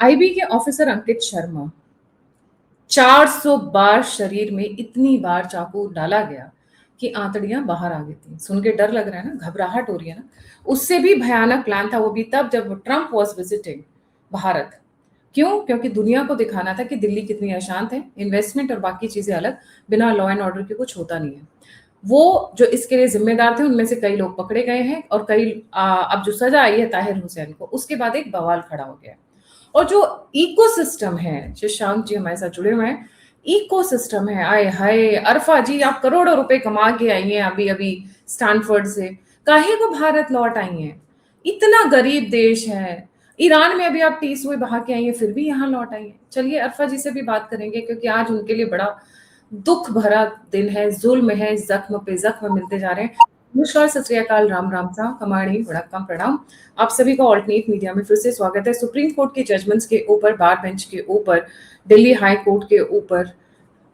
IB के officer Ankit Sharma 400 बार शरीर में इतनी बार चाकू डाला गया कि आंतड़ियां बाहर आ गई थी। सुन के डर लग रहा है ना, घबराहट हो रही है ना। उससे भी भयानक प्लान था वो भी तब जब ट्रंप वॉज विजिटिंग भारत। क्यों? क्योंकि दुनिया को दिखाना था कि दिल्ली कितनी अशांत है, इन्वेस्टमेंट और बाकी चीजें अलग, बिना लॉ एंड ऑर्डर के कुछ होता नहीं है। वो जो इसके लिए जिम्मेदार थे उनमें से कई लोग पकड़े गए हैं और कई अब जो सजा आई है ताहिर हुसैन को, उसके बाद एक बवाल खड़ा हो गया। और जो इकोसिस्टम है, शशांक जी हमारे साथ जुड़े हुए हैं, इकोसिस्टम है, आए हाय अरफा जी आप करोड़ों रुपए कमा के आई हैं अभी अभी स्टैनफोर्ड से, काहे को भारत लौट आई हैं? इतना गरीब देश है। ईरान में अभी आप 30 हुए बहा के आई हैं, फिर भी यहाँ लौट आई हैं। चलिए अरफा जी से भी बात करेंगे क्योंकि आज उनके लिए बड़ा दुख भरा दिन है, जुल्म है, जख्म पे जख्म मिलते जा रहे हैं। नमस्कार, सत श्री अकाल, राम राम सा, कमाणी, वड़क्कम, प्रणाम। आप सभी का ऑल्टरनेट मीडिया में फिर से स्वागत है। सुप्रीम कोर्ट के जजमेंट्स के ऊपर, बार बेंच के ऊपर, दिल्ली हाई कोर्ट के ऊपर,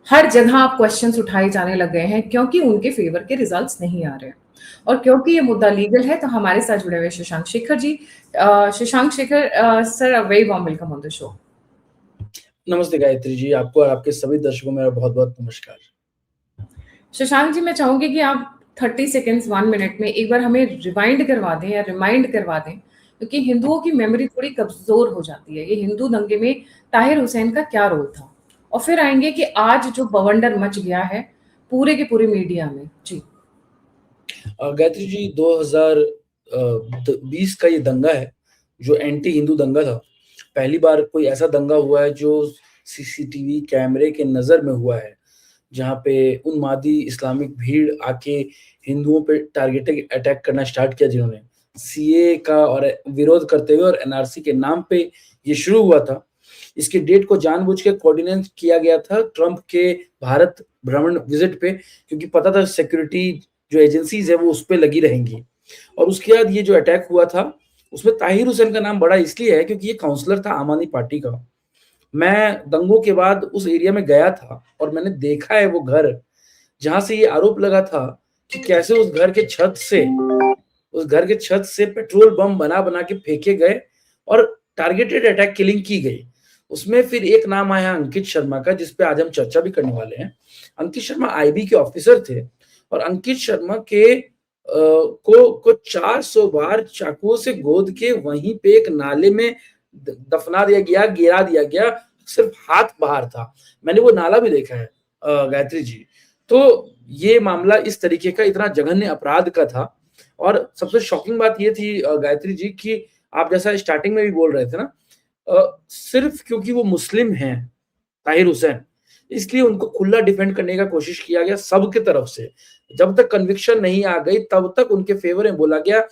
हर जगह आप क्वेश्चंस उठाए जाने लग गए हैं क्योंकि उनके फेवर के रिजल्ट्स नहीं आ रहे हैं। और क्योंकि ये मुद्दा लीगल है तो हमारे साथ जुड़े हुए Shashank Shekhar ji. Shashank Shekhar sir, very warm welcome on the show. नमस्ते गायत्री जी, आपको और आपके सभी दर्शकों मेरा बहुत बहुत नमस्कार। शशांक जी, मैं चाहूंगी कि आप 30 सेकेंड्स 1 मिनट में एक बार हमें रिवाइंड करवा दें या रिमाइंड करवा दें, क्योंकि हिंदुओं की मेमोरी थोड़ी कमजोर हो जाती है। ये हिंदू दंगे में ताहिर हुसैन का क्या रोल था, और फिर आएंगे कि आज जो बवंडर मच गया है पूरे के पूरे मीडिया में। जी गायत्री जी, 2020 का ये दंगा है जो एंटी हिंदू दंगा था। पहली बार कोई ऐसा दंगा हुआ है जो सीसीटीवी कैमरे के नजर में हुआ है, जहाँ पे उन्मादी इस्लामिक भीड़ आके हिंदुओं पे टारगेटेड अटैक करना स्टार्ट किया, जिन्होंने सीए का और विरोध करते हुए और एनआरसी के नाम पे ये शुरू हुआ था। इसके डेट को जानबूझ के कोऑर्डिनेट किया गया था ट्रंप के भारत भ्रमण विजिट पे, क्योंकि पता था सिक्योरिटी जो एजेंसीज है वो उस पे लगी रहेंगी। और उसके बाद ये जो अटैक हुआ था उसमें ताहिर हुसैन का नाम बड़ा इसलिए है क्योंकि ये काउंसलर था आम आदमी पार्टी का। मैं दंगों के बाद उस एरिया में गया था और मैंने देखा है वो घर जहां से ये आरोप लगा था कि कैसे उस घर के छत से पेट्रोल बम बना बना के फेंके गए और टारगेटेड अटैक किलिंग की गई। उसमें फिर एक नाम आया अंकित शर्मा का, जिसपे आज हम चर्चा भी करने वाले हैं। अंकित शर्मा आईबी के ऑफिसर थे और अंकित शर्मा के को 400 बार चाकुओं से गोद के वहीं पे एक नाले में दफना दिया गया, गिरा दिया गया, सिर्फ हाथ बाहर था। मैंने वो नाला भी देखा है गायत्री जी। तो ये मामला इस तरीके का इतना जघन्य अपराध का था। और सबसे शॉकिंग बात ये थी गायत्री जी कि आप जैसा स्टार्टिंग में भी बोल रहे थे ना, सिर्फ क्योंकि वो मुस्लिम हैं ताहिर हुसैन, इसलिए उनको खुला डिफेंड करने का कोशिश किया गया सबके तरफ से। जब तक कन्विक्शन नहीं आ गई तब तक उनके फेवर में बोला गया।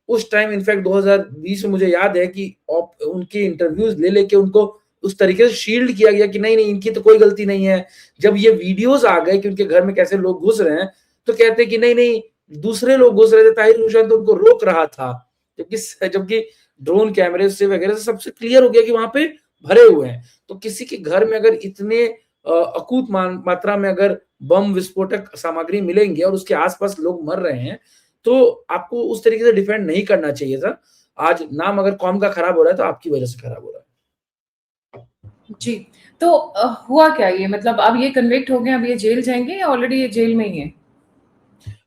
उस टाइम इनफैक्ट 2020 में मुझे याद है कि उनके इंटरव्यूज ले लेके उनको उस तरीके से शील्ड किया गया कि नहीं नहीं इनकी तो कोई गलती नहीं है। जब ये वीडियोस आ गए कि उनके घर में कैसे लोग घुस रहे हैं तो कहते कि नहीं नहीं दूसरे लोग घुस रहे थे, ताहिर हुसैन तो उनको रोक रहा था। जबकि ड्रोन कैमरे से वगैरह से सबसे क्लियर हो गया कि वहां पे भरे हुए हैं। तो किसी के घर में अगर इतने अकूत मात्रा में अगर बम विस्फोटक सामग्री मिलेंगे और उसके आसपास लोग मर रहे हैं तो आपको उस तरीके से डिफेंड नहीं करना चाहिए था। आज नाम अगर कौम का खराब हो रहा है तो आपकी वजह से खराब हो रहा है। जी, तो हुआ क्या ये, मतलब अब ये कन्विक्ट हो गए, अब ये जेल जाएंगे या ऑलरेडी ये जेल में ही है?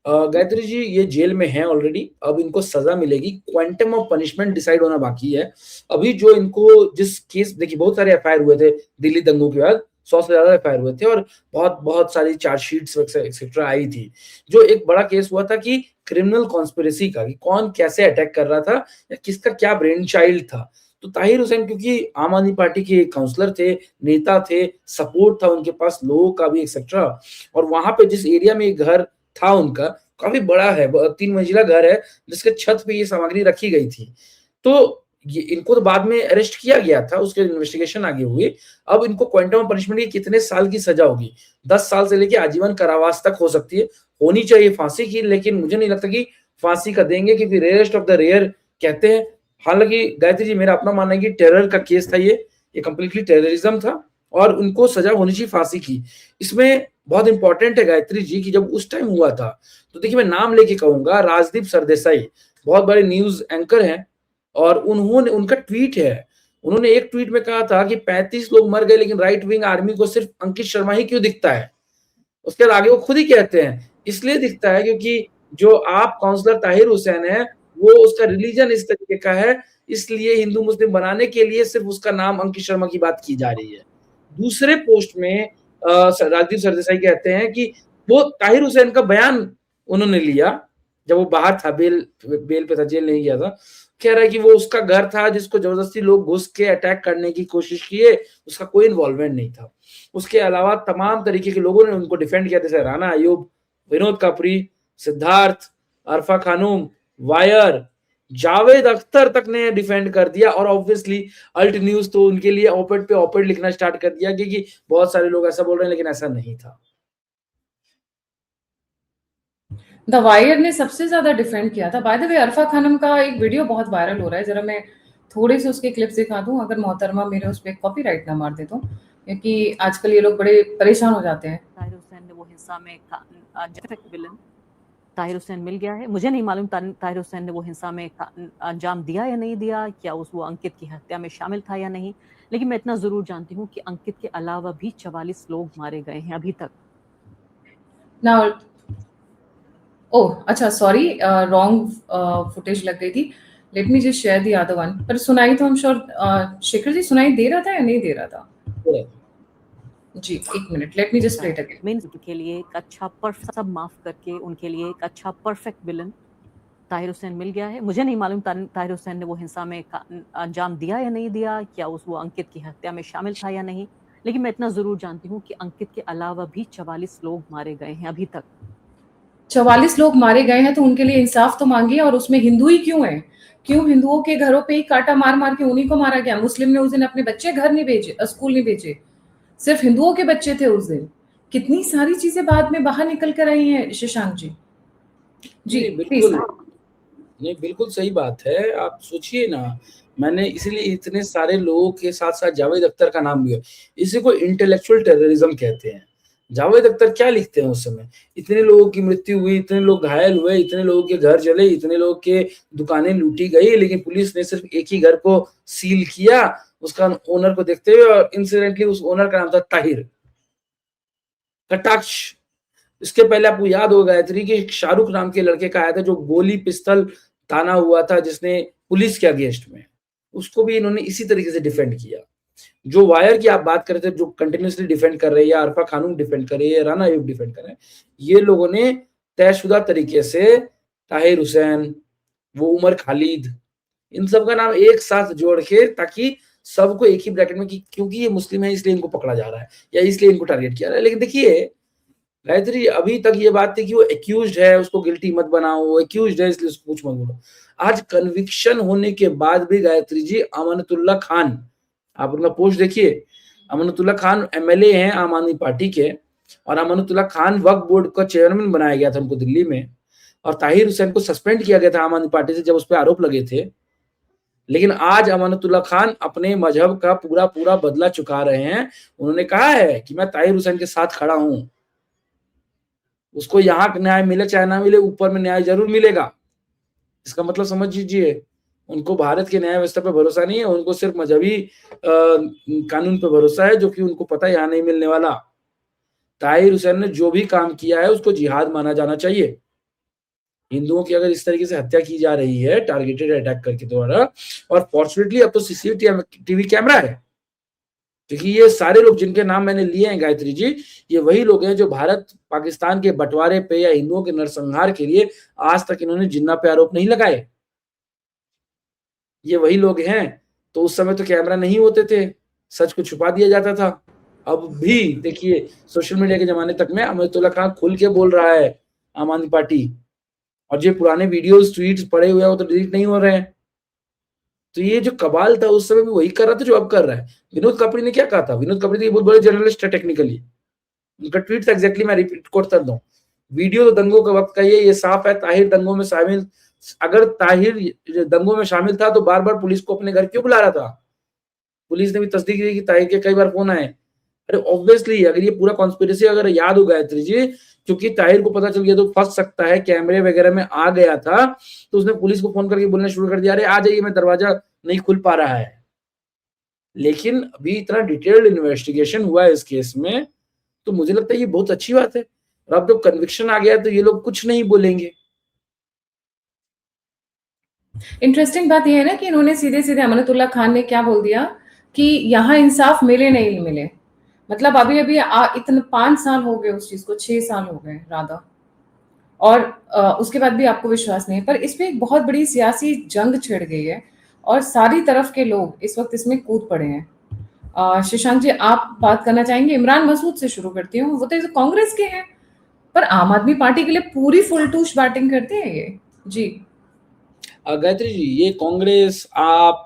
गायत्री जी, ये जेल में है ऑलरेडी। अब इनको सजा मिलेगी, क्वांटम ऑफ पनिशमेंट डिसाइड होना बाकी है। अभी जो इनको जिस केस, देखिए बहुत सारे एफआईआर हुए थे दिल्ली दंगों के बाद, 100 से ज्यादा एफआईआर हुए थे और बहुत बहुत सारी चार्जशीट्स एक्सेट्रा आई थी। जो एक बड़ा केस हुआ था कि क्रिमिनल कॉन्स्पिरेसी का, कि कौन कैसे अटैक कर रहा था या किसका क्या ब्रेन चाइल्ड था। तो ताहिर हुसैन क्योंकि आम आदमी पार्टी के काउंसलर थे, नेता थे, सपोर्ट था उनके पास लोगों का भी एक्सेट्रा, और वहां पे जिस एरिया में घर था उनका काफी बड़ा है, 3 मंजिला घर है जिसके छत पे ये सामग्री रखी गई थी। तो ये इनको तो बाद में अरेस्ट किया गया था, उसके इन्वेस्टिगेशन आगे हुई। अब इनको क्वांटम ऑफ पनिशमेंट की कितने साल की सजा होगी, 10 साल से लेके आजीवन कारावास तक हो सकती है। होनी चाहिए फांसी की, लेकिन मुझे नहीं लगता कि फांसी का देंगे क्योंकि रेयरेस्ट ऑफ द रेयर कहते हैं। हालांकि गायत्री जी मेरा अपना मानना है कि टेरर का केस था, ये कंप्लीटली टेररिज्म था और उनको सजा होनी चाहिए फांसी की। इसमें बहुत इंपॉर्टेंट है गायत्री जी कि जब उस टाइम हुआ था तो देखिए मैं नाम लेके कहूंगा, राजदीप सरदेसाई बहुत बड़े न्यूज एंकर हैं और उन्होंने, उनका ट्वीट है उन्होंने एक ट्वीट में कहा था कि 35 लोग मर गए लेकिन राइट विंग आर्मी को सिर्फ अंकित शर्मा ही क्यों दिखता है। उसके बाद आगे वो खुद ही कहते हैं इसलिए दिखता है क्योंकि जो आप काउंसलर ताहिर हुसैन है वो उसका रिलीजन इस तरीके का है, इसलिए हिंदू मुस्लिम बनाने के लिए सिर्फ उसका नाम अंकित शर्मा की बात की जा रही है। दूसरे पोस्ट में राजदीप सरदेसाई कहते हैं कि वो ताहिर हुसैन का बयान उन्होंने लिया जब वो बाहर था, बेल पे था, जेल नहीं गया था। कह रहा है कि वो उसका घर था जिसको जबरदस्ती लोग घुस के अटैक करने की कोशिश किए, उसका कोई इन्वॉल्वमेंट नहीं था। उसके अलावा तमाम तरीके के लोगों ने उनको डिफेंड किया, जैसे राना अयूब, विनोद कापरी, सिद्धार्थ, अरफा खानूम, वायर, जावेद अख्तर तक ने डिफेंड कर दिया। और ऑब्वियसली अल्ट न्यूज तो उनके लिए ओपेड पे ओपेड लिखना स्टार्ट कर दिया क्योंकि बहुत सारे लोग ऐसा बोल रहे हैं लेकिन ऐसा नहीं था। द वायर ने सबसे ज्यादा डिफेंड किया था। बाय द वे अरफा खानम का एक वीडियो बहुत वायरल हो रहा है, जरा मैं थोड़े से उसके क्लिप्स दिखा दूं, अगर मोहतरमा मेरे उस पर कॉपीराइट ना मार दे तो, क्योंकि आजकल ये लोग बड़े परेशान हो जाते हैं। ताहिर हुसैन ने वो हिंसा में विलन ताहिर हुसैन मिल गया है। मुझे नहीं मालूम ताहिर हुसैन ने वो हिंसा में अंजाम दिया या नहीं दिया, क्या वो अंकित की हत्या में शामिल था या नहीं, लेकिन मैं इतना जरूर जानती हूँ कि अंकित के अलावा भी 44 लोग मारे गए हैं अभी तक। नाउ ओह अच्छा, सॉरी, रॉन्ग फुटेज लग गई थी। Let me just share the other one. पर सुनाई तो हम श्योर शेखर जी सुनाई दे रहा था या नहीं दे रहा था? जी एक minute, let me just play it again. Means के लिए एक अच्छा परफेक्ट, सब माफ करके उनके लिए एक अच्छा परफेक्ट विलन ताहिर हुसैन मिल गया है। मुझे नहीं मालूम ताहिर हुसैन ने वो हिंसा में अंजाम दिया या नहीं दिया, क्या वो अंकित की हत्या में शामिल था या नहीं, लेकिन मैं इतना जरूर जानती हूँ कि अंकित के अलावा भी 44 लोग मारे गए हैं अभी तक। 44 लोग मारे गए हैं तो उनके लिए इंसाफ तो मांगिए। और उसमें हिंदू ही क्यों है? क्यों हिंदुओं के घरों पे ही काटा मार मार के उन्हीं को मारा गया? मुस्लिम ने उस दिन अपने बच्चे घर नहीं भेजे, स्कूल नहीं भेजे, सिर्फ हिंदुओं के बच्चे थे उस दिन। कितनी सारी चीजें बाद में बाहर निकल कर आई हैं शशांक जी। जी बिल्कुल नहीं, बिल्कुल सही बात है। आप सोचिए ना, मैंने इसीलिए इतने सारे लोगों के साथ साथ जावेद अख्तर का नाम लिया। इसी को इंटेलेक्चुअल टेररिज्म कहते हैं। जावेद अख्तर क्या लिखते हैं उस समय, इतने लोगों की मृत्यु हुई, इतने लोग घायल हुए, इतने लोगों के घर जले, इतने लोगों के दुकानें लूटी गई, लेकिन पुलिस ने सिर्फ एक ही घर को सील किया उसका ओनर को देखते हुए, और इंसिडेंटली उस ओनर का नाम था ताहिर कटाक्ष। इसके पहले आपको याद होगा गायत्री कि शाहरुख नाम के लड़के का आया था जो गोली पिस्तल ताना हुआ था जिसने पुलिस के अगेंस्ट में, उसको भी इन्होंने इसी तरीके से डिफेंड किया। जो वायर की आप बात कर रहे थे, जो कंटिन्यूसली डिफेंड कर रहे हैं, या अरफा खानूम डिफेंड कर रही है, राना अयूब डिफेंड कर रहे हैं, ये लोगों ने तयशुदा तरीके से ताहिर हुसैन, वो उमर खालिद, इन सब का नाम एक साथ जोड़ के, ताकि सबको एक ही ब्रैकेट में कि क्योंकि ये मुस्लिम है इसलिए इनको पकड़ा जा रहा है या इसलिए इनको टारगेट किया जा रहा है। लेकिन देखिए गायत्री, अभी तक ये बात थी कि वो एक्यूज्ड है उसको गिल्टी मत बनाओ, वो एक्यूज्ड है इसलिए उसको कुछ मत बोलो। आज कन्विक्शन होने के बाद भी गायत्री जी, अमानतुल्लाह खान, आप उनका पोस्ट देखिए, अमानतुल्लाह खान एमएलए हैं आम आदमी पार्टी के, और अमानतुल्लाह खान वक्फ बोर्ड का चेयरमैन बनाया गया था उनको दिल्ली में, और ताहिर हुसैन को सस्पेंड किया गया था आम आदमी पार्टी से जब उस पर आरोप लगे थे। लेकिन आज अमानतुल्लाह खान अपने मजहब का पूरा पूरा बदला चुका रहे हैं। उन्होंने कहा है कि मैं ताहिर हुसैन के साथ खड़ा हूं, उसको यहाँ न्याय मिले चाहे ना मिले, ऊपर में न्याय जरूर मिलेगा। इसका मतलब समझ लीजिए, उनको भारत के न्याय व्यवस्था पे भरोसा नहीं है, उनको सिर्फ मजहबी कानून पे भरोसा है, जो कि उनको पता है यहाँ नहीं मिलने वाला। ताहिर हुसैन ने जो भी काम किया है उसको जिहाद माना जाना चाहिए। हिंदुओं की अगर इस तरीके से हत्या की जा रही है टारगेटेड अटैक करके द्वारा, और फॉर्चुनेटली अब तो सीसीटीवी कैमरा है, क्योंकि ये सारे लोग जिनके नाम मैंने लिए हैं गायत्री जी, ये वही लोग हैं जो भारत पाकिस्तान के बंटवारे पे या हिंदुओं के नरसंहार के लिए आज तक इन्होंने जिन्ना पे आरोप नहीं लगाए। ये वही लोग हैं। तो उस समय तो कैमरा नहीं होते थे, सच को छुपा दिया जाता था। अब भी देखिए, सोशल मीडिया के जमाने तक में अमानतुल्लाह खान खुल के बोल रहा है आम आदमी पार्टी, और जो पुराने वीडियोस ट्वीट्स पड़े हुए हैं वो तो डिलीट नहीं हो रहे हैं। तो ये जो कबाल था उस समय भी वही कर रहा था जो अब कर रहा है। विनोद कपड़ी ने क्या कहा था? विनोद कपड़ी तो बहुत बड़े जर्नलिस्ट है टेक्निकली, उनका ट्वीट था एग्जैक्टली, मैं रिपीट कर दूं, वीडियो तो दंगों के वक्त का ये साफ है, ताहिर दंगों में शामिल, अगर ताहिर दंगों में शामिल था तो बार बार पुलिस को अपने घर क्यों बुला रहा था? पुलिस ने भी तस्दीक की कि ताहिर के कई बार फोन आए। अरे ऑब्वियसली अगर ये पूरा कॉन्स्पिरेसी अगर याद हो गायत्री जी, क्योंकि ताहिर को पता चल गया तो फंस सकता है, कैमरे वगैरह में आ गया था, तो उसने पुलिस को फोन करके बोलना शुरू कर दिया, अरे आ जाइए, मैं दरवाजा नहीं खुल पा रहा है। लेकिन अभी इतना डिटेल्ड इन्वेस्टिगेशन हुआ है इस केस में, तो मुझे लगता है ये बहुत अच्छी बात है। और अब जब कन्विक्शन आ गया है तो ये लोग कुछ नहीं बोलेंगे। इंटरेस्टिंग बात यह है ना कि इन्होंने सीधे सीधे अमानतुल्लाह खान ने क्या बोल दिया कि यहाँ इंसाफ मिले नहीं मिले, मतलब अभी अभी इतने 5 साल हो गए उस चीज को, 6 साल हो गए राधा, और उसके बाद भी आपको विश्वास नहीं है। पर इस पे एक बहुत बड़ी सियासी जंग छिड़ गई है और सारी तरफ के लोग इस वक्त इसमें कूद पड़े हैं। शशांक जी, आप बात करना चाहेंगे? इमरान मसूद से शुरू करती हूँ। वो तो कांग्रेस के हैं, पर आम आदमी पार्टी के लिए पूरी फुलटूश बैटिंग करते हैं ये जी। गायत्री जी, ये कांग्रेस, आप,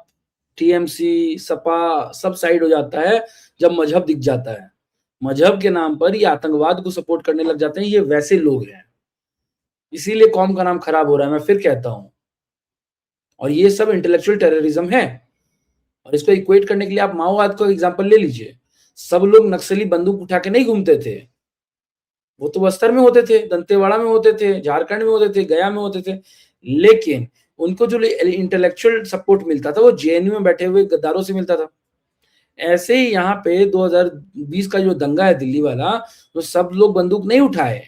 टीएमसी, सपा सब साइड हो जाता है जब मजहब दिख जाता है। मजहब के नाम पर ये आतंकवाद को सपोर्ट करने लग जाते हैं। ये वैसे लोग हैं, इसीलिए कौम का नाम खराब हो रहा है, मैं फिर कहता हूं। और ये सब इंटेलेक्चुअल टेररिज्म है। और इसको इक्वेट करने के लिए आप माओवाद का एग्जांपल ले लीजिए। सब लोग नक्सली बंदूक उठा के नहीं घूमते थे, वो तो बस्तर में होते थे, दंतेवाड़ा में होते थे, झारखंड में होते थे, गया में होते थे, लेकिन उनको जो इंटेलेक्चुअल सपोर्ट मिलता था वो जेएनयू में बैठे हुए गद्दारों से मिलता था। ऐसे ही यहाँ पे 2020 का जो दंगा है दिल्ली वाला, तो सब लोग बंदूक नहीं उठाए,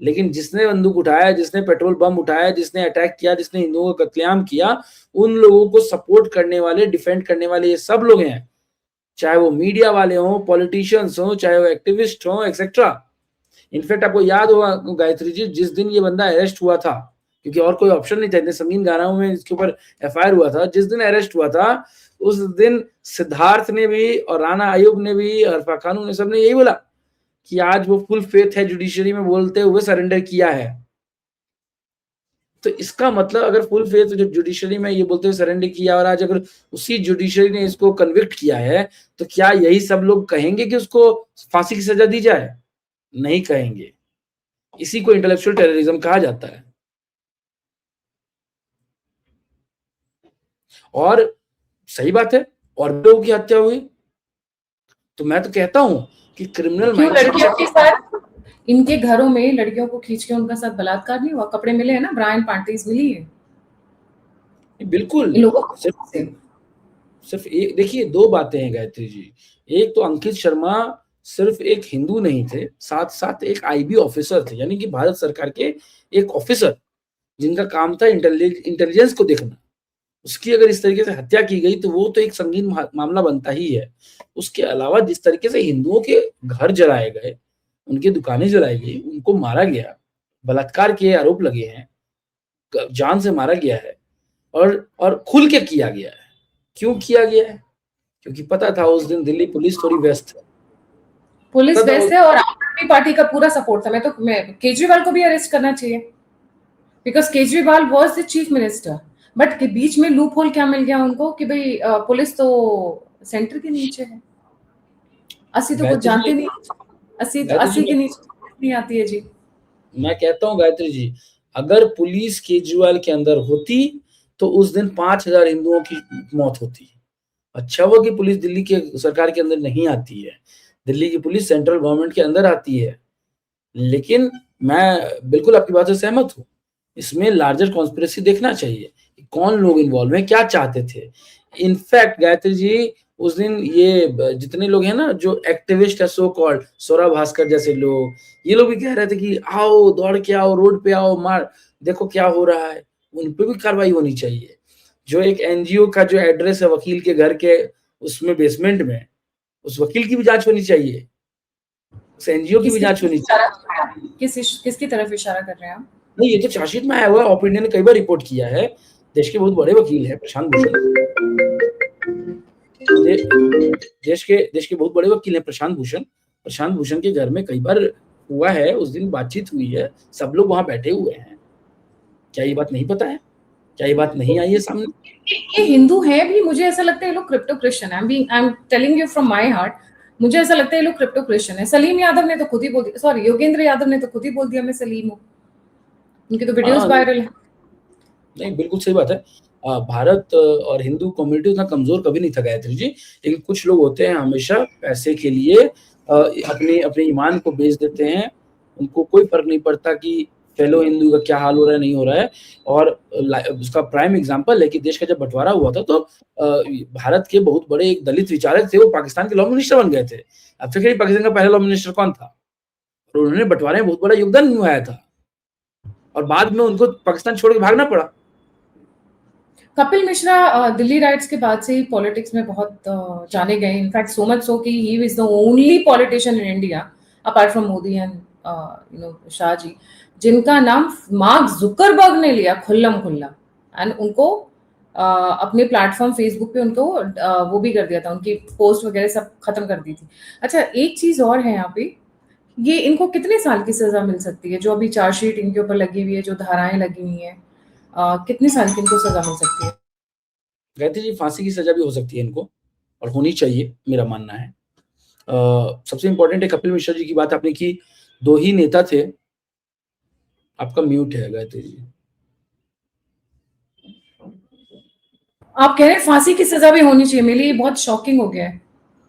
लेकिन जिसने बंदूक उठाया, जिसने पेट्रोल बम उठाया, जिसने अटैक किया, जिसने हिंदुओं का कत्लेआम किया, उन लोगों को सपोर्ट करने वाले, डिफेंड करने वाले ये सब लोग हैं। चाहे वो मीडिया वाले हों, पॉलिटिशियंस हों, चाहे वो एक्टिविस्ट हों, एक्सेट्रा। इनफैक्ट आपको याद होगा गायत्री जी, जिस दिन ये बंदा अरेस्ट हुआ था, क्योंकि और कोई ऑप्शन नहीं था, समीन गानाओं में इसके ऊपर एफआईआर हुआ था, जिस दिन अरेस्ट हुआ था उस दिन सिद्धार्थ ने भी और राणा आयुब ने भी और अरफा खानू ने सबने यही बोला कि आज वो फुल फेथ है जुडिशरी में बोलते हुए सरेंडर किया है। तो इसका मतलब अगर फुल फेथ जुडिशरी में ये बोलते हुए सरेंडर किया और आज अगर उसी जुडिशरी ने इसको कन्विक्ट किया है, तो क्या यही सब लोग कहेंगे कि उसको फांसी की सजा दी जाए? नहीं कहेंगे। इसी को इंटेलेक्चुअल टेररिज्म कहा जाता है। और सही बात है, और लोगों की हत्या हुई, तो मैं तो कहता हूं कि क्रिमिनल लड़कियों के साथ, इनके घरों में लड़कियों को खींच के उनका साथ बलात्कार नहीं हुआ? कपड़े मिले हैं ना, ब्रायन पार्टीज मिली है बिल्कुल। लोगों को सिर्फ एक, देखिए दो बातें हैं गायत्री जी। एक तो अंकित शर्मा सिर्फ एक हिंदू नहीं थे, साथ साथ एक आईबी ऑफिसर थे, यानी कि भारत सरकार के एक ऑफिसर जिनका काम था इंटेलिजेंस को देखना। उसकी अगर इस तरीके से हत्या की गई तो वो तो एक संगीन मामला बनता ही है। उसके अलावा जिस तरीके से हिंदुओं के घर जलाए गए, उनकी दुकानें जलाई गई, उनको मारा गया, बलात्कार के आरोप लगे हैं, जान से मारा गया है, और खुल के किया गया है। क्यों किया गया है? क्योंकि पता था उस दिन दिल्ली पुलिस थोड़ी व्यस्त है, पुलिस व्यस्त है और आम आदमी पार्टी का पूरा सपोर्ट था। मैं केजरीवाल को भी अरेस्ट करना चाहिए, because Kejriwal was the chief minister, but के बीच में लूप होल क्या मिल गया उनको कि भाई पुलिस तो सेंटर के नीचे है। 80 तो कुछ जानते नहीं, 80 के नीचे नहीं आती है जी। मैं कहता हूँ गायत्री जी, अगर पुलिस केजरीवाल के अंदर होती तो उस दिन 5000 हिंदुओं की मौत होती। अच्छा हुआ कि पुलिस दिल्ली के सरकार के अंदर नहीं आती है, दिल्ली की पुलिस सेंट्रल गवर्नमेंट के अंदर आती है। लेकिन मैं बिल्कुल आपकी बात से सहमत हूँ, इसमें लार्जर कॉन्स्पिरेसी देखना चाहिए, कौन लोग इन्वॉल्व हैं, क्या चाहते थे। इनफैक्ट गायत्री जी, उस दिन ये जितने लोग हैं ना जो एक्टिविस्ट है, सो कॉल्ड सौरा भास्कर जैसे लोग, ये लोग भी कह रहे थे कि आओ, दौड़ के आओ, रोड पे आओ, मार, देखो क्या हो रहा है। उन पे भी कार्रवाई होनी चाहिए। जो एक एनजीओ का जो एड्रेस है वकील के घर के उसमें बेसमेंट में, उस वकील की भी जांच होनी चाहिए, उस एनजीओ की भी जांच होनी चाहिए। किसकी तरफ इशारा कर रहे हैं आप? नहीं, ये तो चार्जशीट में आया हुआ है, ऑफ इंडिया ने कई बार रिपोर्ट किया है। देश के बहुत बड़े वकील हैं प्रशांत भूषण, देश के बहुत बड़े वकील हैं प्रशांत भूषण के घर में कई बार हुआ है, उस दिन बातचीत हुई है, सब लोग वहां बैठे हुए हैं। क्या ये बात नहीं पता है? क्या ये बात नहीं आई है सामने? ये हिंदू है भी, मुझे ऐसा लगता है ये लोग क्रिप्टो क्रिश्चियन है। I am telling you from my heart, मुझे ऐसा लगता है ये लोग क्रिप्टो क्रिश्चियन है। सलीम यादव ने तो खुद ही बोल दिया, सॉरी योगेंद्र यादव ने तो खुद ही बोल दिया मैं सलीम हूँ, उनकी तो वीडियोस वायरल है। नहीं, बिल्कुल सही बात है। भारत और हिंदू कम्युनिटी उतना कमजोर कभी नहीं था गायत्री जी, लेकिन कुछ लोग होते हैं हमेशा पैसे के लिए अपने ईमान को बेच देते हैं। उनको कोई फर्क नहीं पड़ता कि फेलो हिंदू का क्या हाल हो रहा है नहीं हो रहा है। और उसका प्राइम एग्जांपल है कि देश का जब बंटवारा हुआ था तो भारत के बहुत बड़े एक दलित विचारक थे, वो पाकिस्तान के लॉ मिनिस्टर बन गए थे। अब फिर पाकिस्तान का पहला लॉ मिनिस्टर कौन था? और उन्होंने बंटवारे में बहुत बड़ा योगदान निभाया था और बाद में उनको पाकिस्तान छोड़ के भागना पड़ा। कपिल मिश्रा दिल्ली राइट्स के बाद से ही पॉलिटिक्स में बहुत जाने गए, इनफैक्ट सो मच सो कि he is the only politician in India apart from Modi and Shah ji जिनका नाम मार्क जुकरबर्ग ने लिया खुल्लम खुल्ला, एंड उनको अपने प्लेटफॉर्म फेसबुक पे उनको वो भी कर दिया था, उनकी पोस्ट वगैरह सब खत्म कर दी थी। अच्छा, एक चीज और है यहाँ पे, ये इनको कितने साल की सजा मिल सकती है? जो अभी चार्जशीट इनके ऊपर लगी हुई है, जो धाराएं लगी हुई हैं, कितने साल की इनको सजा मिल सकती है? गायत्री जी, फांसी की सजा भी हो सकती है इनको और होनी चाहिए, मेरा मानना है। सबसे इंपॉर्टेंट है कपिल मिश्रा जी की बात आपने की, 2 ही नेता थे। आपका म्यूट है गायत्री जी। आप कह रहे हैं फांसी की सजा भी होनी चाहिए? मेरे लिए बहुत शॉकिंग हो गया है।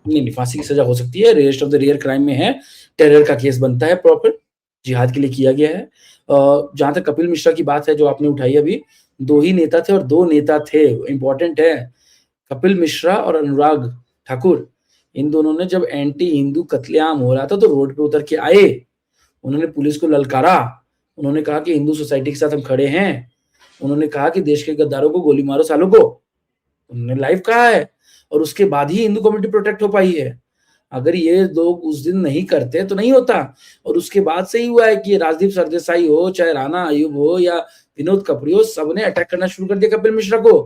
नहीं, फांसी की सजा हो सकती है, rest of the rare crime में है, टेरर का केस बनता है, प्रॉपर जिहाद के लिए किया गया है। जहां तक कपिल मिश्रा की बात है जो आपने उठाई अभी, 2 ही नेता थे और 2 नेता थे, इंपॉर्टेंट है। कपिल मिश्रा और अनुराग ठाकुर, इन दोनों ने जब एंटी हिंदू कत्लेआम हो रहा था तो रोड पे उतर के आए, उन्होंने पुलिस को ललकारा, उन्होंने कहा कि हिंदू सोसाइटी के साथ हम खड़े हैं, उन्होंने कहा कि देश के गद्दारों को गोली मारो सालों को, उन्होंने लाइव कहा है, और उसके बाद ही हिंदू कम्युनिटी प्रोटेक्ट हो पाई है। अगर ये लोग उस दिन नहीं करते तो नहीं होता, और उसके बाद से ही हुआ है कि राजदीप सरदेसाई हो, चाहे राणा आयुब हो या विनोद कपड़ी हो, सबने अटैक करना शुरू कर दिया कपिल मिश्रा को।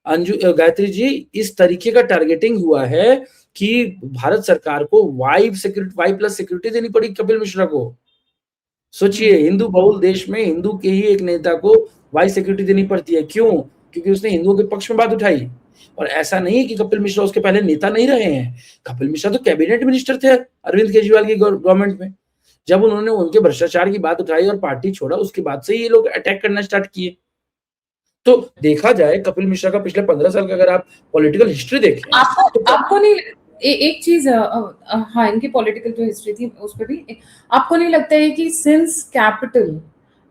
गायत्री जी, इस तरीके का टारगेटिंग हुआ है कि भारत सरकार को वाई प्लस सिक्योरिटी देनी पड़ी कपिल मिश्रा को। सोचिए, हिंदू बहुल देश में हिंदू के ही एक नेता को वाई सिक्योरिटी देनी पड़ती है, क्यों? क्योंकि उसने हिंदुओं के पक्ष में बात उठाई। और ऐसा नहीं कि कपिल मिश्रा उसके पहले नेता नहीं रहे हैं, कपिल मिश्रा तो कैबिनेट मिनिस्टर थे अरविंद केजरीवाल की गवर्नमेंट में। जब उन्होंने उनके भ्रष्टाचार की बात उठाई और पार्टी छोड़ा, उसके बाद से ये लोग अटैक करना स्टार्ट किए। तो देखा जाए कपिल मिश्रा का पिछले 15 साल का अगर आप पॉलिटिकल हिस्ट्री देखें, आपको नहीं एक चीज, हाँ, इनकी पॉलिटिकल जो हिस्ट्री थी उस पर भी आपको नहीं लगता है कि सिंस कैपिटल,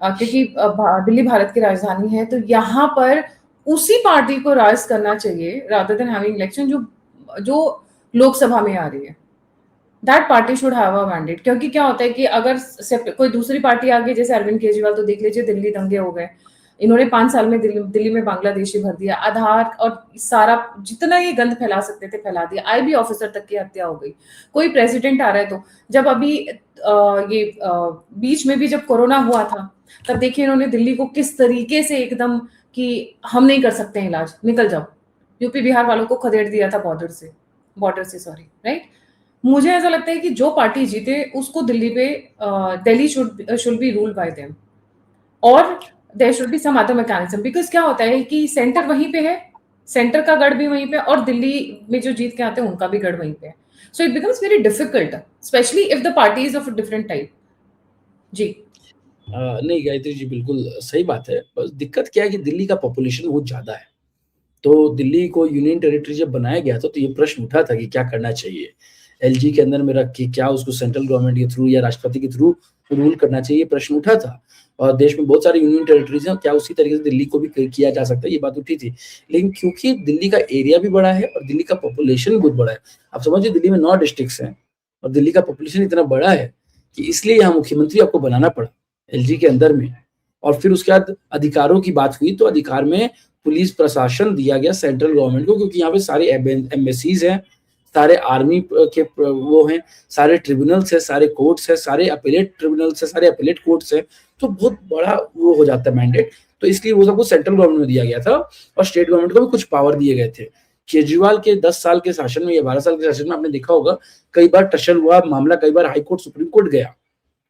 क्योंकि दिल्ली भारत की राजधानी है, तो यहाँ पर उसी पार्टी को राज करना चाहिए रादर देन हैविंग इलेक्शन जो लोकसभा में आ रही है। That party should have a mandate, क्योंकि क्या होता है कि अगर कोई दूसरी पार्टी आ गई, जैसे अरविंद केजरीवाल, तो देख लीजिए दिल्ली दंगे हो गए, इन्होंने 5 साल में दिल्ली में बांग्लादेशी भर दिया, आधार और सारा जितना ये गंद फैला सकते थे फैला दिया, आईबी ऑफिसर तक की हत्या हो गई। कोई प्रेसिडेंट आ रहा है तो जब अभी बीच में भी जब कोरोना हुआ था, तब देखिए इन्होंने दिल्ली को किस तरीके से एकदम कि हम नहीं कर सकते हैं इलाज, निकल जाओ, यूपी बिहार वालों को खदेड़ दिया था बॉर्डर से सॉरी, राइट। मुझे ऐसा लगता है कि जो पार्टी जीते उसको Delhi should be ruled by them, और there should be some other mechanism, because क्या होता है कि सेंटर वहीं पे है, सेंटर का गढ़ भी वहीं पे, और दिल्ली में जो जीत के आते हैं उनका भी गढ़ वहीं पे है। So it becomes very difficult, especially if the party is of a different type. जी नहीं गायत्री जी, बिल्कुल सही बात है। बस दिक्कत क्या है कि दिल्ली का पॉपुलेशन बहुत ज्यादा है, तो दिल्ली को यूनियन टेरिटरी जब बनाया गया था तो ये प्रश्न उठा था कि क्या करना चाहिए, एलजी के अंदर में रख के क्या उसको सेंट्रल गवर्नमेंट के थ्रू या राष्ट्रपति के थ्रू रूल करना चाहिए, प्रश्न उठा था। और देश में बहुत सारे यूनियन टेरिटरीज हैं, क्या उसी तरीके से दिल्ली को भी किया जा सकता है, ये बात उठी थी। लेकिन क्योंकि दिल्ली का एरिया भी बड़ा है और दिल्ली का पॉपुलेशन बहुत बड़ा है, आप समझिए दिल्ली में 9 डिस्ट्रिक्ट्स हैं और दिल्ली का पॉपुलेशन इतना बड़ा है कि इसलिए यहाँ मुख्यमंत्री आपको बनाना पड़ा एलजी के अंदर में। और फिर उसके बाद अधिकारों की बात हुई तो अधिकार में पुलिस प्रशासन दिया गया सेंट्रल गवर्नमेंट को, क्योंकि यहाँ पे सारे एम्बेसीज हैं, सारे आर्मी के वो हैं, सारे ट्रिब्यूनल्स हैं, सारे कोर्ट्स हैं, सारे अपीलेट ट्रिब्यूनल्स हैं, सारे अपीलेट कोर्ट्स हैं, तो बहुत बड़ा वो हो जाता है मैंडेट। तो इसलिए वो सब कुछ सेंट्रल गवर्नमेंट में दिया गया था और स्टेट गवर्नमेंट को भी कुछ पावर दिए गए थे। केजरीवाल के 10 साल के शासन में या 12 साल के शासन में आपने देखा होगा कई बार टसल हुआ मामला, कई बार हाई कोर्ट सुप्रीम कोर्ट गया,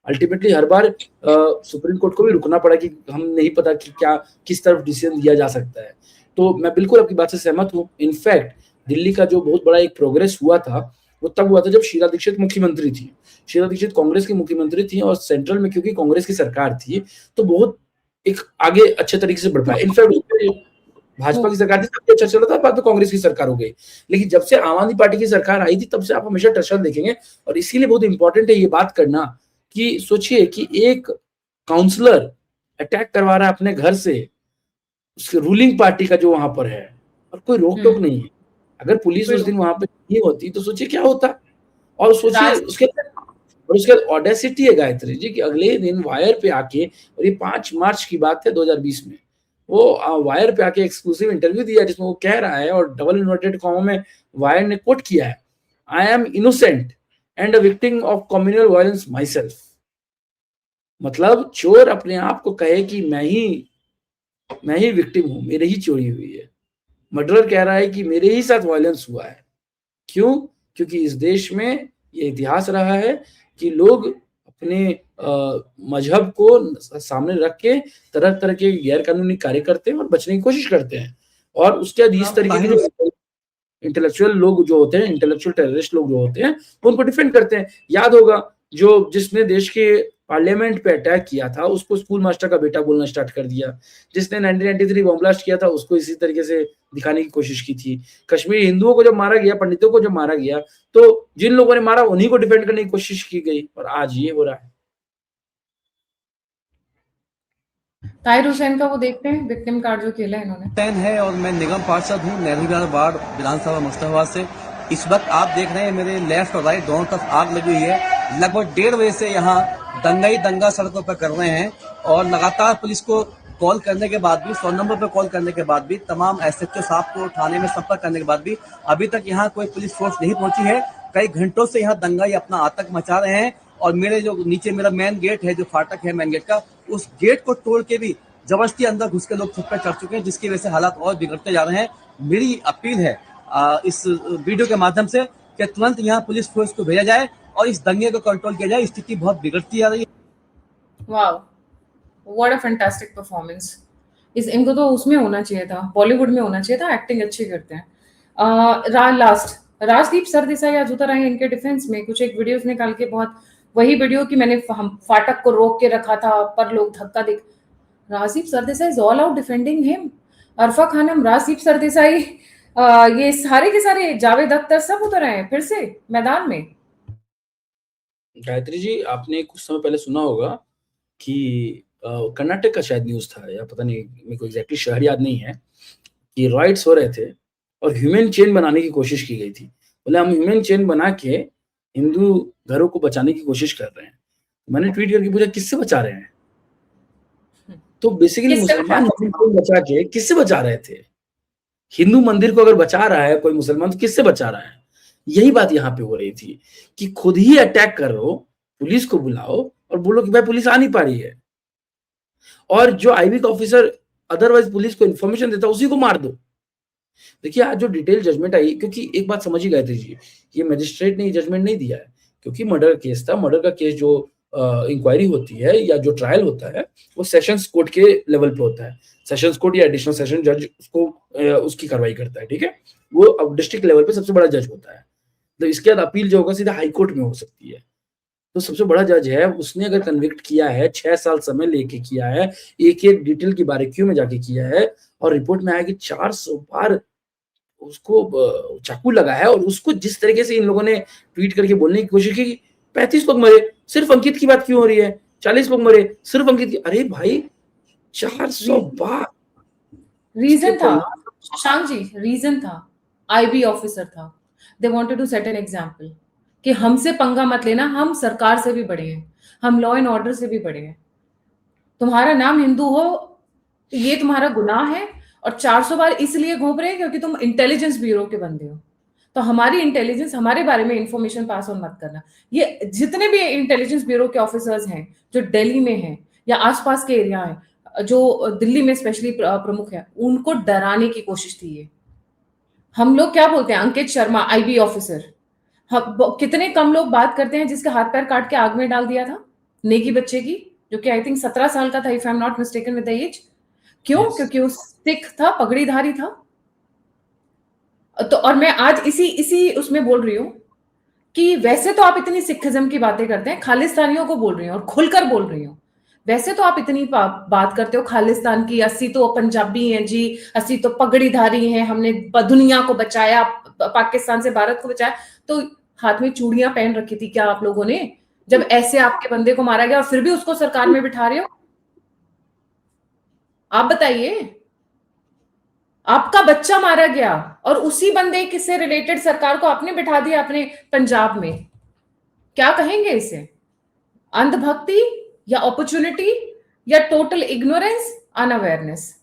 अल्टीमेटली हर बार सुप्रीम कोर्ट को भी रुकना पड़ा कि हम नहीं पता कि क्या किस तरफ डिसीजन दिया जा सकता है। तो मैं बिल्कुल आपकी बात से सहमत हूँ। इनफैक्ट दिल्ली का जो बहुत बड़ा एक प्रोग्रेस हुआ था वो तब हुआ था जब शीला दीक्षित मुख्यमंत्री थी। शीला दीक्षित कांग्रेस की मुख्यमंत्री थी और सेंट्रल में क्योंकि कांग्रेस की सरकार थी तो बहुत एक आगे अच्छे तरीके से बढ़ पाया। इनफैक्ट भाजपा की सरकार थी तब अच्छा चला था, बाद में कांग्रेस की सरकार हो गई, लेकिन जब से आम आदमी पार्टी की सरकार आई थी तब से आप हमेशा टसल देखेंगे। और इसीलिए बहुत इंपॉर्टेंट है ये बात करना कि सोचिए कि एक काउंसलर अटैक करवा रहा है अपने घर से उसके रूलिंग पार्टी का जो वहां पर है, और कोई रोक टोक नहीं है। अगर पुलिस उस दिन वहां पे नहीं होती तो सोचिए क्या होता। और सोचिए उसके ऑडेसिटी है गायत्री जी कि अगले ही दिन वायर पे आके, और ये 5 मार्च की बात है 2020 में, वो वायर पे आके एक्सक्लूसिव इंटरव्यू दिया जिसमें वो कह रहा है, और डबल इन्वर्टेड कॉमा में वायर ने कोट किया है, I am innocent and a victim of communal violence my self. मतलब चोर अपने आप को कहे कि मैं ही विक्टिम हूं, मेरे ही चोरी हुई है। मर्डरर कह रहा है कि मेरे ही साथ वायलेंस हुआ है। क्यों? क्योंकि इस देश में ये इतिहास रहा है कि लोग अपने मजहब को सामने रख के तरह तरह के गैर कानूनी कार्य करते हैं और बचने की कोशिश करते हैं। और उसके बाद इस तरीके के जो इंटेलेक्चुअल लोग जो होते हैं, इंटेलेक्चुअल टेररिस्ट लोग जो होते हैं, वो उनको डिफेंड करते हैं। याद होगा जिसने देश के पार्लियामेंट पे अटैक किया था उसको स्कूल मास्टर का बेटा बोलना स्टार्ट कर दिया। जिसने 1993 बम ब्लास्ट किया था उसको इसी तरीके से दिखाने की कोशिश की थी। कश्मीरी हिंदुओं को जब मारा गया, पंडितों को जब मारा गया, तो जिन लोगों ने मारा उन्हीं को डिफेंड करने की कोशिश की गई, और आज ये हो रहा है। ताहिर हुसैन का वो देखते हैं विक्टिम कार्ड जो खेला है इन्होंने। है और मैं निगम पार्षद हूँ नेहरू वार्ड विधानसभा मुस्तफाबाद से। इस वक्त आप देख रहे हैं मेरे लेफ्ट और राइट दोनों तरफ आग लगी हुई है। लगभग 1:30 बजे से यहाँ दंगा सड़कों पर कर रहे हैं, और लगातार पुलिस को कॉल करने के बाद भी, 100 नंबर पर कॉल करने के बाद भी, तमाम SHO साहब को थाने में संपर्क करने के बाद भी अभी तक यहाँ कोई पुलिस फोर्स नहीं पहुंची है। कई घंटों से यहाँ दंगाई अपना आतंक मचा रहे हैं, और मेरे जो नीचे मेरा मेन गेट है, जो फाटक है मेन गेट का, उस गेट को तोड़ के भी जबरदस्ती अंदर घुस के लोग छत पर चढ़ चुके हैं, जिसकी वजह से हालात और बिगड़ते जा रहे हैं। मेरी अपील है इस वीडियो के माध्यम से कि तुरंत यहाँ पुलिस फोर्स को भेजा जाए और इस दंगे को कंट्रोल किया जाए। स्थिति बहुत बिगड़ती जा रही है। Wow, what a fantastic performance. इनको तो उसमें होना चाहिए था, बॉलीवुड में होना चाहिए था, एक्टिंग अच्छी करते हैं। लास्ट राजदीप सरदेसाई आज उतर आए इनके डिफेंस में, कुछ एक वीडियोस निकाल के, बहुत वही वीडियो कि मैंने फाटक को रोक के रखा था पर लोग धक्का दे। Rajdeep Sardesai is all out defending him. Arfa Khanum, Rajdeep Sardesai, ये सारे के सारे, जावेद अख्तर, सब उतर आए फिर से मैदान में। गायत्री जी, आपने कुछ समय पहले सुना होगा कि कर्नाटक का शायद न्यूज था, या पता नहीं, मेरे को एग्जैक्टली शहर याद नहीं है, कि राइट्स हो रहे थे और ह्यूमन चेन बनाने की कोशिश की गई थी। बोले हम ह्यूमन चेन बना के हिंदू घरों को बचाने की कोशिश कर रहे हैं। मैंने ट्वीट करके पूछा किससे बचा रहे हैं? तो बेसिकली मुसलमान मंदिर को बचा के किससे बचा रहे थे? हिंदू मंदिर को अगर बचा रहा है कोई मुसलमान तो किससे बचा रहा है? यही बात यहाँ पे हो रही थी कि खुद ही अटैक करो, पुलिस को बुलाओ और बोलो कि भाई पुलिस आ नहीं पा रही है, और जो आईबी का ऑफिसर अदरवाइज पुलिस को इन्फॉर्मेशन देता उसी को मार दो। देखिए आज जो डिटेल जजमेंट आई, क्योंकि एक बात समझ ही गए थे जी, ये मजिस्ट्रेट ने जजमेंट नहीं दिया है, क्योंकि मर्डर केस था। मर्डर का केस जो इंक्वायरी होती है या जो ट्रायल होता है वो सेशंस कोर्ट के लेवल पे होता है। सेशंस कोर्ट या एडिशनल सेशन जज उसको उसकी कार्रवाई करता है, ठीक है। वो अब डिस्ट्रिक्ट लेवल पे सबसे बड़ा जज होता है। तो इसके बाद अपील जो होगा सीधा हाई कोर्ट में हो सकती है। तो सबसे बड़ा जज है, उसने अगर कन्विक्ट किया है, 6 साल समय लेके किया है, एक एक डिटेल की बारीकियों में जाके किया है, और रिपोर्ट में आया कि 400 बार उसको चाकू लगा है, और उसको जिस तरीके से इन लोगों ने ट्वीट करके बोलने की कोशिश की 35 लोग मरे, सिर्फ अंकित की बात क्यों हो रही है? 40 लोग मरे, सिर्फ अंकित की। अरे भाई 400 बार रीजन था शशांक जी, रीजन था, आईबी ऑफिसर था। They wanted to set an example कि हमसे पंगा मत लेना, हम सरकार से भी बड़े हैं, हम लॉ एंड ऑर्डर से भी बड़े हैं। तुम्हारा नाम हिंदू हो ये तुम्हारा गुनाह है, और 400 बार इसलिए घूम रहे हैं क्योंकि तुम इंटेलिजेंस ब्यूरो के बंदे हो। तो हमारी इंटेलिजेंस, हमारे बारे में इंफॉर्मेशन पास ऑन मत करना। ये जितने भी इंटेलिजेंस ब्यूरो के ऑफिसर्स हैं जो दिल्ली में हैं या आसपास के एरिया हैं, जो दिल्ली में स्पेशली प्रमुख है, उनको डराने की कोशिश थी ये। हम लोग क्या बोलते हैं, अंकित शर्मा आईबी ऑफिसर, कितने कम लोग बात करते हैं जिसके हाथ पैर काट के आग में डाल दिया था नेगी बच्चे की, जो कि आई थिंक 17 साल का था, if I am not mistaken with the age. क्यों? Yes. क्योंकि वो सिख था, पगड़ीधारी था। तो और मैं आज इसी उसमें बोल रही हूं कि वैसे तो आप इतनी सिखिज्म की बातें करते हैं, खालिस्तानियों को बोल रही हूं और खुलकर बोल रही हूं। वैसे तो आप इतनी बात करते हो खालिस्तान की, 80 तो पंजाबी हैं जी, 80 तो पगड़ीधारी हैं, हमने दुनिया को बचाया, पाकिस्तान से भारत को बचाया। तो हाथ में चूड़ियां पहन रखी थी क्या आप लोगों ने? जब ऐसे आपके बंदे को मारा गया और फिर भी उसको सरकार में बिठा रहे हो? आप बताइए, आपका बच्चा मारा गया और उसी बंदे किससे रिलेटेड सरकार को आपने बिठा दिया अपने पंजाब में। क्या कहेंगे इसे? अंधभक्ति या अपॉर्चुनिटी या टोटल इग्नोरेंस, अनअवेयरनेस।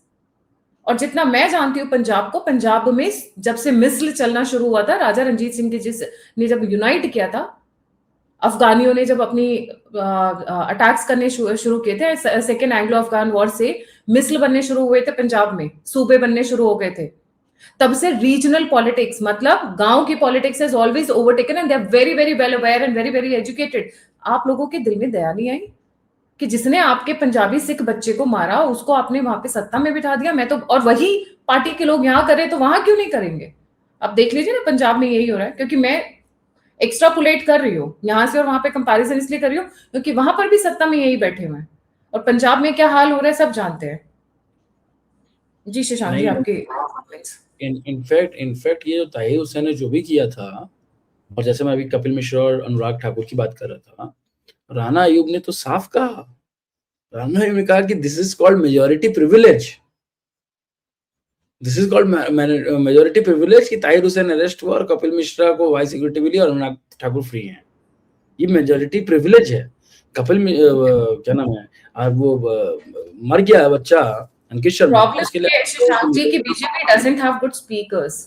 और जितना मैं जानती हूं पंजाब को, पंजाब में जब से मिसल चलना शुरू हुआ था, राजा रंजीत सिंह ने जब यूनाइट किया था, अफगानियों ने जब अपनी अटैक्स करने शुरू किए थे, सेकेंड एंग्लो अफगान वॉर से मिसल बनने शुरू हुए थे पंजाब में, सूबे बनने शुरू हो गए थे, तब से रीजनल पॉलिटिक्स, मतलब गांव की politics has always overtaken and they are very very well aware and very very educated. आप लोगों के दिल में दया नहीं आई कि जिसने आपके पंजाबी सिख बच्चे को मारा उसको आपने वहां पे सत्ता में बिठा दिया? मैं तो, और वही पार्टी के लोग यहाँ करें तो वहां क्यों नहीं करेंगे? अब देख लीजिए ना, पंजाब में यही हो रहा है। क्योंकि मैं एक्स्ट्रापुलेट कर रही हूँ यहाँ से और वहां पे कंपैरिजन इसलिए कर रही हूँ क्योंकि वहां पर भी सत्ता में यही बैठे हुए हैं और पंजाब में क्या हाल हो रहा है सब जानते हैं। जी शशांक जी, नहीं, आपके इनफैक्ट ये जो ताहिर हुसैन ने जो भी किया था, और जैसे मैं अभी कपिल मिश्रा और अनुराग ठाकुर की बात कर रहा था, राणा अयूब ने तो साफ कहा, राणा अयूब ने कहा कि this is called majority privilege, this is called majority privilege कि ताहिर हुसैन अरेस्ट हुआ और कपिल मिश्रा को वाई सिक्योरिटी मिली और अनुराग ठाकुर फ्री हैं। ये मेजॉरिटी प्रिविलेज है। क्या नाम है, वो मर गया बच्चा अंकित शर्मा, उसके लिए शशांक जी की BJP doesn't have good speakers.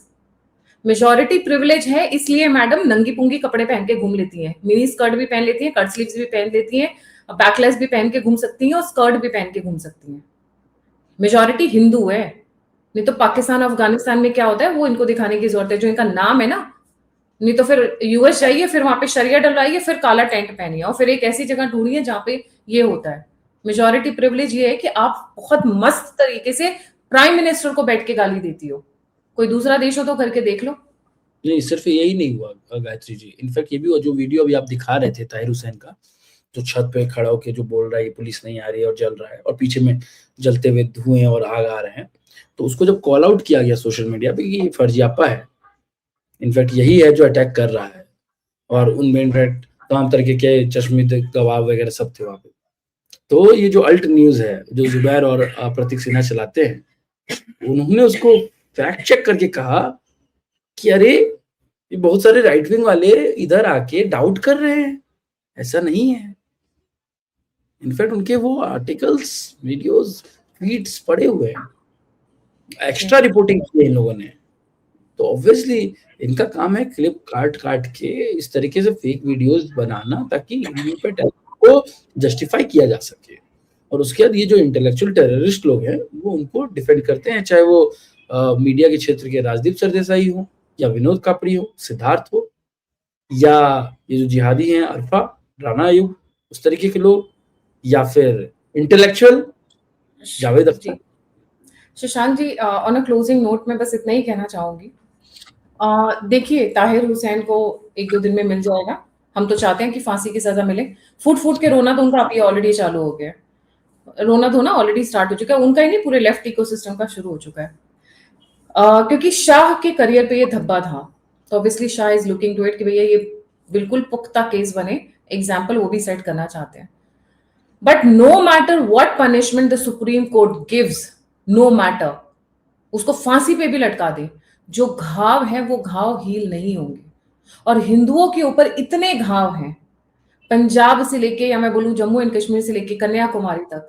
Majority privilege है इसलिए मैडम नंगी पुंगी कपड़े पहन के घूम लेती हैं, मिनी स्कर्ट भी पहन लेती हैं, कट स्लीव्स भी पहन लेती हैं, बैकलेस भी पहन के घूम सकती हैं और स्कर्ट भी पहन के घूम सकती हैं। मेजॉरिटी हिंदू है, नहीं तो पाकिस्तान अफगानिस्तान में क्या होता है वो इनको दिखाने की जरूरत है, जो इनका नाम है ना। नहीं तो फिर यूएस जाइए, फिर वहां पे शरिया डलवाइए, फिर काला टेंट पहनिए और फिर एक ऐसी जगह ढूंढिए जहां पे ये होता है। मेजॉरिटी प्रिविलेज ये है कि आप बहुत मस्त तरीके से प्राइम मिनिस्टर को बैठ के गाली देती हो। कोई दूसरा देश हो तो करके देख लो। नहीं, सिर्फ यही नहीं हुआ गायत्री जी, इनफैक्ट ये भी हुआ, जो वीडियो अभी आप दिखा रहे थे ताहिर हुसैन का, जो छत पे खड़ा होके जो बोल रहा है पुलिस नहीं आ रही है और जल रहा है और पीछे में जलते हुए धुएं और आग आ रहे हैं, तो उसको जब कॉल आउट किया गया सोशल मीडिया पे कि ये फर्जियापा है, इनफैक्ट यही है जो अटैक कर रहा है, और उनमें इनफैक्ट तमाम तरीके के चश्मे गवाह वगैरह सब थे वहां पे। तो ये जो अल्ट न्यूज है जो जुबैर और प्रतीक सिन्हा चलाते हैं, उन्होंने उसको फैक्ट चेक करके कहा कि अरे ये बहुत सारे राइट विंग वाले इधर आके डाउट कर रहे हैं, ऐसा नहीं है। इनफैक्ट उनके वो आर्टिकल्स, वीडियोस, ट्वीट्स पड़े हुए हैं, एक्स्ट्रा रिपोर्टिंग की है इन लोगों ने। तो ऑब्वियसली इनका काम है क्लिप काट काट के इस तरीके से फेक वीडियोस बनाना ताकि को जस्टिफाई किया जा सके, और उसके बाद ये जो इंटेलेक्चुअल टेररिस्ट लोग हैं वो उनको डिफेंड करते हैं, चाहे वो मीडिया के क्षेत्र के राजदीप सरदेसाई हो या विनोद कापड़ी हो, सिद्धार्थ हो, या ये जो जिहादी हैं अरफा, राणा अयूब, उस तरीके के लोग, या फिर intellectual Javed Akhtar. Shashank ji, on a closing note में बस इतना ही कहना चाहूंगी। देखिए, ताहिर हुसैन को 1-2 दिन में मिल जाएगा। हम तो चाहते हैं कि फांसी की सजा मिले। फूट फूट के रोना तो उनका अभी ऑलरेडी चालू हो गया, रोना धोना ऑलरेडी स्टार्ट हो चुका है उनका ही नहीं, पूरे लेफ्ट इकोसिस्टम का शुरू हो चुका है। क्योंकि शाह के करियर पे ये धब्बा था, तो obviously Shah is looking to it कि भैया ये बिल्कुल पुख्ता केस बने, एग्जाम्पल वो भी सेट करना चाहते हैं। But no matter what punishment the supreme court gives, no matter, उसको फांसी पे भी लटका दे, जो घाव है वो घाव हील नहीं होंगे। और हिंदुओं के ऊपर इतने घाव हैं, पंजाब से लेके, या मैं बोलूं जम्मू एंड कश्मीर से लेके कन्याकुमारी तक,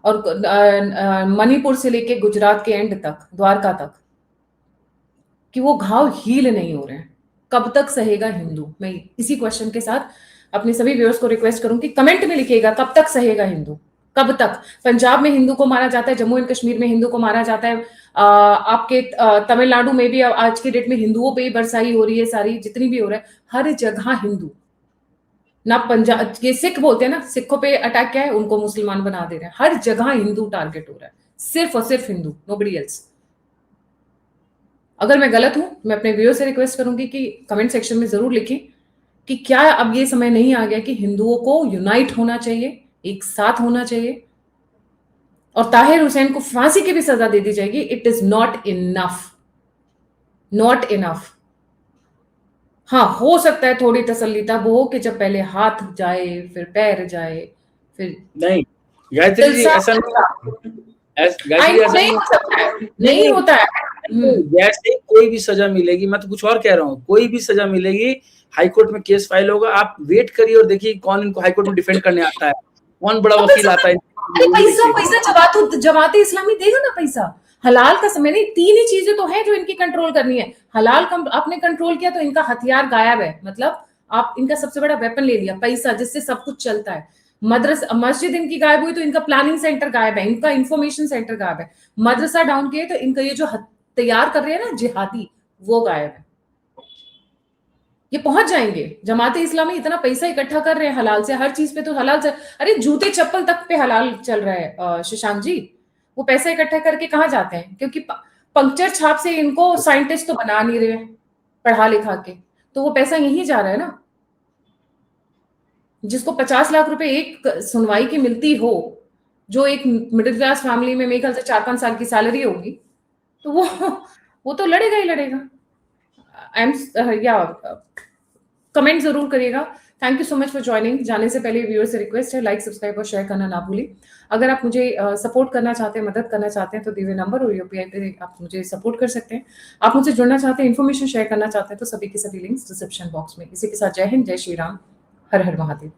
और मणिपुर से लेके गुजरात के एंड तक, द्वारका तक, कि वो घाव हील नहीं हो रहे हैं। कब तक सहेगा हिंदू? मैं इसी क्वेश्चन के साथ अपने सभी व्यूअर्स को रिक्वेस्ट करूं कि कमेंट में लिखिएगा, कब तक सहेगा हिंदू? कब तक? पंजाब में हिंदू को मारा जाता है, जम्मू एंड कश्मीर में हिंदू को मारा जाता है, आपके तमिलनाडु में भी आज की डेट में हिंदुओं पे ही बरसाई हो रही है, सारी जितनी भी हो रहा है, हर जगह हिंदू। ना पंजाब, ये सिख बोलते हैं ना, सिखों पे अटैक क्या है, उनको मुसलमान बना दे रहे हैं। हर जगह हिंदू टारगेट हो रहा है, सिर्फ और सिर्फ हिंदू, नोबडी एल्स। अगर मैं गलत हूं, मैं अपने व्यूअर से रिक्वेस्ट करूंगी कि कमेंट सेक्शन में जरूर लिखें कि क्या अब ये समय नहीं आ गया कि हिंदुओं को यूनाइट होना चाहिए, एक साथ होना चाहिए, और ताहिर हुसैन को फांसी की भी सजा दे दी जाएगी। It is not enough, not enough. हाँ, हो सकता है थोड़ी तसल्ली तब हो कि जब पहले हाथ जाए, फिर पैर जाए, फिर नहीं गायत्री जी, दिलसा ऐसा नहीं, गायत्री जी ऐसा नहीं नहीं, हो सकता है, नहीं होता है। जैसे ही कोई भी सजा मिलेगी, मैं तो कुछ और कह रहा हूँ, कोई भी सजा मिलेगी, हाईकोर्ट में केस फाइल होगा, आप वेट करिए और देखिए कौन इनको हाईकोर्ट में डिफेंड करने आता है, कौन बड़ा वकील आता है। अरे पैसा जमाते इस्लामी देगा ना पैसा, हलाल का समय नहीं। 3 ही चीजें तो हैं जो इनकी कंट्रोल करनी है। हलाल आपने कंट्रोल किया तो इनका हथियार गायब है, मतलब आप इनका सबसे बड़ा वेपन ले लिया, पैसा, जिससे सब कुछ चलता है। मस्जिद इनकी गायब हुई तो इनका प्लानिंग सेंटर गायब है, इनका इंफॉर्मेशन सेंटर गायब है। मदरसा डाउन किए तो इनका ये जो तैयार कर रहे हैं ना जिहादी, वो गायब है। ये पहुंच जाएंगे। जमाते इस्लामी इतना पैसा इकट्ठा कर रहे हैं हलाल से, हर चीज पे तो हलाल से, अरे जूते चप्पल तक पे हलाल चल रहा है शशांक जी। वो पैसा इकट्ठा करके कहाँ जाते हैं? क्योंकि पंक्चर छाप से इनको साइंटिस्ट तो बना नहीं रहे पढ़ा लिखा के, तो वो पैसा यहीं जा रहा है ना। जिसको 50 लाख रुपए एक सुनवाई की मिलती हो, जो एक मिडिल क्लास फैमिली में मेरे ख्याल से 4-5 साल की सैलरी होगी, तो वो तो लड़ेगा ही लड़ेगा। कमेंट जरूर करिएगा। Thank you so much for joining. जाने से पहले व्यूअर से रिक्वेस्ट है, लाइक, सब्सक्राइब और शेयर करना ना भूलें। अगर आप मुझे सपोर्ट करना चाहते हैं, मदद करना चाहते हैं, तो दिए हुए नंबर और यूपीआई पे आप मुझे सपोर्ट कर सकते हैं। आप मुझसे जुड़ना चाहते हैं, इन्फॉर्मेशन शेयर करना चाहते हैं, तो सभी के सभी लिंक्स डिस्क्रिप्शन बॉक्स में। इसी के साथ जय हिंद, जय श्री राम, हर हर महादेव।